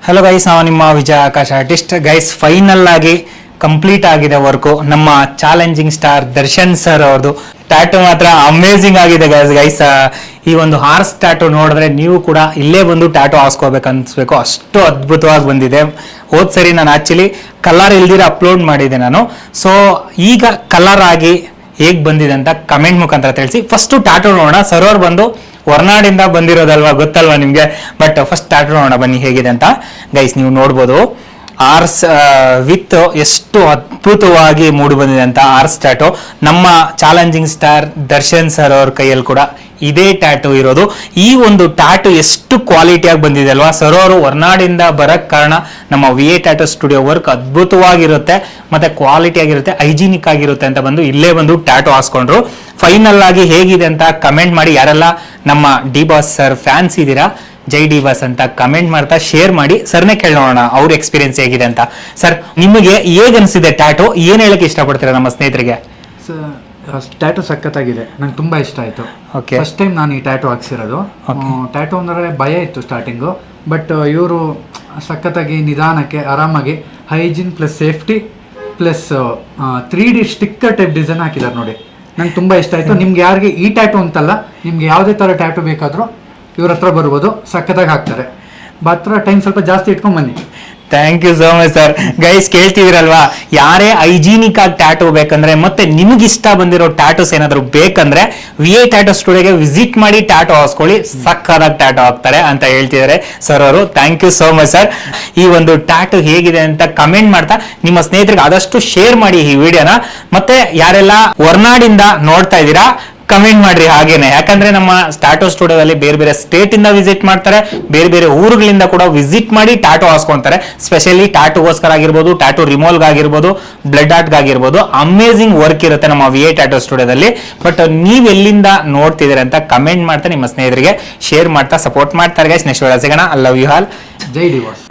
Hello guys, ನಾವು ನಿಮ್ಮ ವಿಜಯ Akash artist. Guys, final ಆಗಿ ಕಂಪ್ಲೀಟ್ ಆಗಿದೆ ವರ್ಕು. ನಮ್ಮ ಚಾಲೆಂಜಿಂಗ್ ಸ್ಟಾರ್ ದರ್ಶನ್ ಸರ್ ಅವ್ರದ್ದು ಟ್ಯಾಟು ಮಾತ್ರ ಅಮೇಝಿಂಗ್ ಆಗಿದೆ ಗೈಸ್. ಈ ಒಂದು ಹಾರ್ಸ್ ಟ್ಯಾಟು ನೋಡಿದ್ರೆ ನೀವು ಕೂಡ ಇಲ್ಲೇ ಬಂದು ಟ್ಯಾಟು ಹಾಸ್ಕೋಬೇಕು ಅನ್ಸ್ಬೇಕು, ಅಷ್ಟು ಅದ್ಭುತವಾಗಿ ಬಂದಿದೆ. ಹೋದ್ ಸರಿ ನಾನು ಆಕ್ಚುಲಿ ಕಲರ್ ಇಲ್ದಿರ ಅಪ್ಲೋಡ್ ಮಾಡಿದೆ ನಾನು. ಸೊ ಈಗ ಕಲರ್ ಆಗಿ ಹೇಗ್ ಬಂದಿದೆ ಅಂತ ಕಮೆಂಟ್ ಮುಖಾಂತರ ತಿಳಿಸಿ. ಫಸ್ಟ್ ಟ್ಯಾಟು ನೋಡೋಣ. ಸರ್ ಅವ್ರು ಬಂದು ಹೊರನಾಡಿಂದ ಬಂದಿರೋದಲ್ವಾ, ಗೊತ್ತಲ್ವಾ ನಿಮ್ಗೆ. ಬಟ್ ಫಸ್ಟ್ ಟ್ಯಾಟು ನೋಡೋಣ ಬನ್ನಿ ಹೇಗಿದೆ ಅಂತ. ಗೈಸ್, ನೀವು ನೋಡ್ಬೋದು ಆರ್ಸ್ ವಿತ್ ಎಷ್ಟು ಅದ್ಭುತವಾಗಿ ಮೂಡಿ ಬಂದಿದೆ ಅಂತ ಆರ್ಸ್ ಟ್ಯಾಟು. ನಮ್ಮ ಚಾಲೆಂಜಿಂಗ್ ಸ್ಟಾರ್ ದರ್ಶನ್ ಸರ್ ಅವ್ರ ಕೈಯಲ್ಲಿ ಕೂಡ ಇದೇ ಟ್ಯಾಟು ಇರೋದು. ಈ ಒಂದು ಟ್ಯಾಟು ಎಷ್ಟು ಕ್ವಾಲಿಟಿಯಾಗಿ ಬಂದಿದೆ ಅಲ್ವಾ. ಸರ್ ಅವರು ಹೊರನಾಡಿಂದ ಬರಕ್ ಕಾರಣ ನಮ್ಮ VA ಟ್ಯಾಟು ಸ್ಟುಡಿಯೋ ವರ್ಕ್ ಅದ್ಭುತವಾಗಿರುತ್ತೆ, ಮತ್ತೆ ಕ್ವಾಲಿಟಿ ಆಗಿರುತ್ತೆ, ಹೈಜಿನಿಕ್ ಆಗಿರುತ್ತೆ ಅಂತ ಬಂದು ಇಲ್ಲೇ ಬಂದು ಟ್ಯಾಟು ಹಾಸ್ಕೊಂಡ್ರು. ಫೈನಲ್ ಆಗಿ ಹೇಗಿದೆ ಅಂತ ಕಮೆಂಟ್ ಮಾಡಿ. ಯಾರೆಲ್ಲ ನಮ್ಮ ಡಿ ಬಾಸ್ ಸರ್ ಫ್ಯಾನ್ಸ್ ಇದ್ದೀರಾ, ಜೈ ಡಿ ಬಾಸ್ ಅಂತ ಕಮೆಂಟ್ ಮಾಡ್ತಾ ಶೇರ್ ಮಾಡಿ. ಸರ್ನೇ ಕೇಳೋಣ ಅವ್ರ ಎಕ್ಸ್ಪೀರಿಯನ್ಸ್ ಹೇಗಿದೆ ಅಂತ. ಸರ್, ನಿಮಗೆ ಹೇಗ್ ಅನ್ಸಿದೆ ಟ್ಯಾಟು? ಏನ್ ಹೇಳಕ್ ಇಷ್ಟಪಡ್ತೀರಾ ನಮ್ಮ ಸ್ನೇಹಿತರಿಗೆ? ಟ್ಯಾಟು ಸಖತ್ತಾಗಿದೆ, ನಂಗೆ ತುಂಬಾ ಇಷ್ಟ ಆಯ್ತು. ಫಸ್ಟ್ ಟೈಮ್ ನಾನು ಈ ಟ್ಯಾಟು ಹಾಕ್ಸಿರೋದು. ಟ್ಯಾಟು ಅಂದ್ರೆ ಭಯ ಇತ್ತು ಸ್ಟಾರ್ಟಿಂಗು, ಬಟ್ ಇವರು ಸಖತ್ತಾಗಿ ನಿಧಾನಕ್ಕೆ ಆರಾಮಾಗಿ hygiene plus safety plus 3D sticker type design ಹಾಕಿದ್ದಾರೆ ನೋಡಿ. ನಂಗೆ ತುಂಬಾ ಇಷ್ಟ ಆಯ್ತು. ನಿಮ್ಗೆ ಯಾರಿಗೆ ಈ ಟ್ಯಾಟು ಅಂತಲ್ಲ, ನಿಮ್ಗೆ ಯಾವುದೇ ತರ ಟ್ಯಾಟು ಬೇಕಾದ್ರೂ ಇವ್ರ ಹತ್ರ ಬರ್ಬೋದು, ಸಖತ್ತಾಗಿ ಹಾಕ್ತಾರೆ. ಮಾತ್ರ ಟೈಮ್ ಸ್ವಲ್ಪ ಜಾಸ್ತಿ ಇಟ್ಕೊಂಡ್ ಬನ್ನಿ. Thank you so much sir. Guys, ಕೇಳ್ತಿದಿರಲ್ವಾ, ಯಾರೇ ಹೈಜಿನಿಕ್ ಆಗಿ ಟ್ಯಾಟು ಬೇಕಂದ್ರೆ ಮತ್ತೆ ನಿಮ್ಗೆ ಇಷ್ಟ ಬಂದಿರೋ ಟ್ಯಾಟೂಸ್ ಏನಾದ್ರು ಬೇಕಂದ್ರೆ VA ಟ್ಯಾಟು ಸ್ಟುಡಿಯೋಗೆ ವಿಸಿಟ್ ಮಾಡಿ ಟ್ಯಾಟು ಹಾಸ್ಕೊಳ್ಳಿ, ಸಕ್ಕದಾಗಿ ಟ್ಯಾಟು ಹಾಕ್ತಾರೆ ಅಂತ ಹೇಳ್ತಿದ್ದಾರೆ ಸರ್ ಅವರು. Thank you so much sir. ಈ ಒಂದು ಟ್ಯಾಟು ಹೇಗಿದೆ ಅಂತ ಕಮೆಂಟ್ ಮಾಡ್ತಾ ನಿಮ್ಮ ಸ್ನೇಹಿತರಿಗೆ ಆದಷ್ಟು ಶೇರ್ ಮಾಡಿ ಈ ವಿಡಿಯೋನ. ಮತ್ತೆ ಯಾರೆಲ್ಲ ಹೊರನಾಡಿಂದ ನೋಡ್ತಾ ಇದ್ದೀರಾ ಕಮೆಂಟ್ ಮಾಡ್ರಿ ಹಾಗೇನೆ. ಯಾಕಂದ್ರೆ ನಮ್ಮ ಟ್ಯಾಟು ಸ್ಟುಡಿಯೋದಲ್ಲಿ ಬೇರೆ ಬೇರೆ ಸ್ಟೇಟ್ ಇಂದ ವಿಸಿಟ್ ಮಾಡ್ತಾರೆ, ಬೇರೆ ಬೇರೆ ಊರುಗಳಿಂದ ಕೂಡ ವಿಸಿಟ್ ಮಾಡಿ ಟ್ಯಾಟು ಹಾಸ್ಕೊಂತಾರೆ. ಸ್ಪೆಷಲಿ ಟ್ಯಾಟುಗೋಸ್ಕರ ಆಗಿರ್ಬೋದು, ಟ್ಯಾಟು ರಿಮೂವಲ್ಗಾಗಿರ್ಬೋದು, ಬ್ಲಡ್ ಆರ್ಟ್ಗಾಗಿರ್ಬೋದು, ಅಮೇಝಿಂಗ್ ವರ್ಕ್ ಇರುತ್ತೆ ನಮ್ಮ VA ಟ್ಯಾಟು ಸ್ಟುಡಿಯೋದಲ್ಲಿ. ಬಟ್ ನೀವ್ ಎಲ್ಲಿಂದ ನೋಡ್ತಿದ್ದೀರಾ ಅಂತ ಕಮೆಂಟ್ ಮಾಡ್ತಾ ನಿಮ್ಮ ಸ್ನೇಹಿತರಿಗೆ ಶೇರ್ ಮಾಡ್ತಾ ಸಪೋರ್ಟ್ ಮಾಡ್ತಾರೆ ಗೈಸ್. ನೆಕ್ಸ್ಟ್ ವಿಡಿಯೋ ಸಿಗೋಣ. I love you all. ಜೈ ಡಿ ಬಾಸ್.